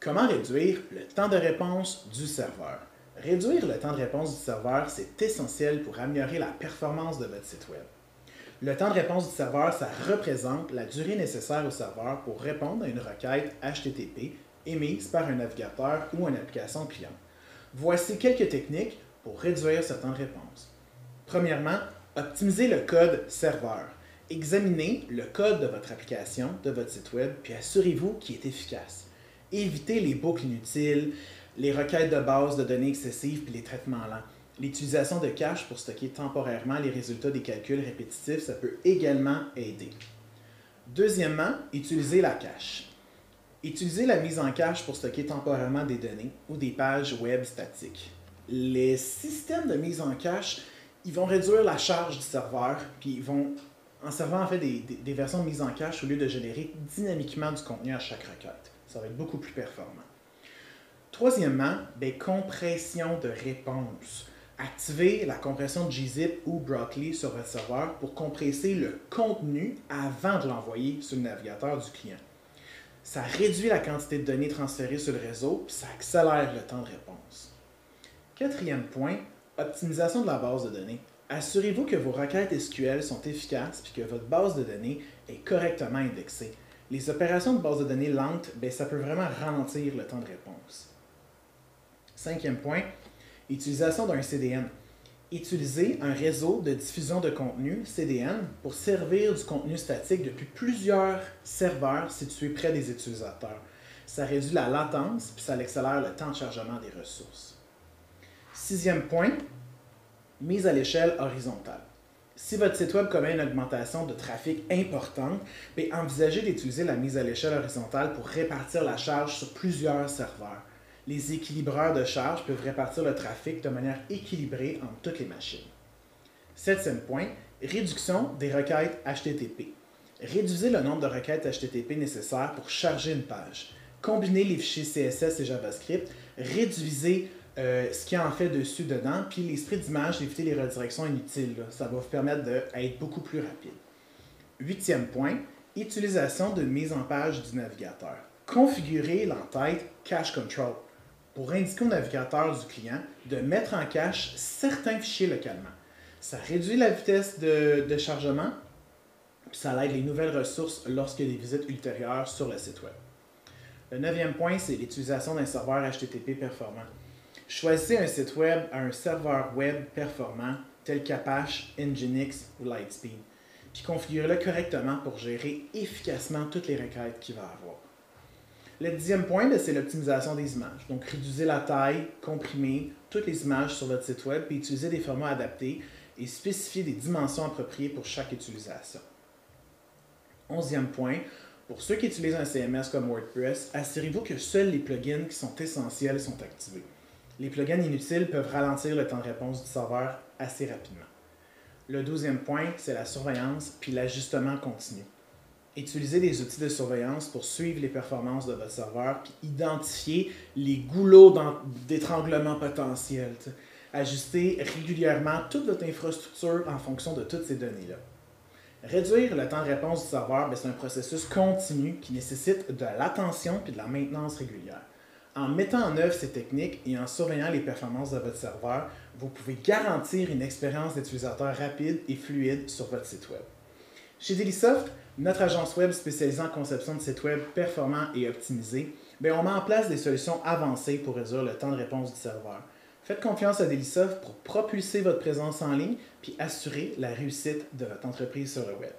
Comment réduire le temps de réponse du serveur? Réduire le temps de réponse du serveur, c'est essentiel pour améliorer la performance de votre site web. Le temps de réponse du serveur, ça représente la durée nécessaire au serveur pour répondre à une requête HTTP émise par un navigateur ou une application cliente. Voici quelques techniques pour réduire ce temps de réponse. Premièrement, optimisez le code serveur. Examinez le code de votre application, de votre site web, puis assurez-vous qu'il est efficace. Évitez les boucles inutiles, les requêtes de base de données excessives puis les traitements lents. L'utilisation de cache pour stocker temporairement les résultats des calculs répétitifs, ça peut également aider. Deuxièmement, utilisez la cache. Utilisez la mise en cache pour stocker temporairement des données ou des pages web statiques. Les systèmes de mise en cache, ils vont réduire la charge du serveur, puis ils vont, en servant en fait des versions de mise en cache au lieu de générer dynamiquement du contenu à chaque requête. Ça va être beaucoup plus performant. Troisièmement, compression de réponse. Activez la compression de gzip ou Broccoli sur votre serveur pour compresser le contenu avant de l'envoyer sur le navigateur du client. Ça réduit la quantité de données transférées sur le réseau et ça accélère le temps de réponse. Quatrième point, optimisation de la base de données. Assurez-vous que vos requêtes SQL sont efficaces et que votre base de données est correctement indexée. Les opérations de base de données lentes, ça peut vraiment ralentir le temps de réponse. Cinquième point, utilisation d'un CDN. Utilisez un réseau de diffusion de contenu, CDN, pour servir du contenu statique depuis plusieurs serveurs situés près des utilisateurs. Ça réduit la latence puis ça accélère le temps de chargement des ressources. Sixième point, mise à l'échelle horizontale. Si votre site web connaît une augmentation de trafic importante, envisagez d'utiliser la mise à l'échelle horizontale pour répartir la charge sur plusieurs serveurs. Les équilibreurs de charge peuvent répartir le trafic de manière équilibrée entre toutes les machines. Septième point, réduction des requêtes HTTP. Réduisez le nombre de requêtes HTTP nécessaires pour charger une page. Combinez les fichiers CSS et JavaScript, réduisez ce qu'il y a en fait dedans, puis les sprites d'images, évitez les redirections inutiles. Ça va vous permettre d'être beaucoup plus rapide. Huitième point, utilisation de mise en page du navigateur. Configurez l'entête Cache Control pour indiquer au navigateur du client de mettre en cache certains fichiers localement. Ça réduit la vitesse de chargement, puis ça aide les nouvelles ressources lorsqu'il y a des visites ultérieures sur le site web. Le neuvième point, c'est l'utilisation d'un serveur HTTP performant. Choisissez un site web à un serveur web performant tel qu'Apache, Nginx ou Lightspeed, puis configurez-le correctement pour gérer efficacement toutes les requêtes qu'il va avoir. Le dixième point, c'est l'optimisation des images. Donc, réduisez la taille, comprimez toutes les images sur votre site web, puis utilisez des formats adaptés et spécifiez des dimensions appropriées pour chaque utilisation. Onzième point, pour ceux qui utilisent un CMS comme WordPress, assurez-vous que seuls les plugins qui sont essentiels sont activés. Les plugins inutiles peuvent ralentir le temps de réponse du serveur assez rapidement. Le douzième point, c'est la surveillance puis l'ajustement continu. Utilisez des outils de surveillance pour suivre les performances de votre serveur puis identifier les goulots d'étranglement potentiels. Ajustez régulièrement toute votre infrastructure en fonction de toutes ces données-là. Réduire le temps de réponse du serveur, c'est un processus continu qui nécessite de l'attention et de la maintenance régulière. En mettant en œuvre ces techniques et en surveillant les performances de votre serveur, vous pouvez garantir une expérience d'utilisateur rapide et fluide sur votre site web. Chez Dailysoft, notre agence web spécialisée en conception de sites web performants et optimisés, on met en place des solutions avancées pour réduire le temps de réponse du serveur. Faites confiance à Dailysoft pour propulser votre présence en ligne puis assurer la réussite de votre entreprise sur le web.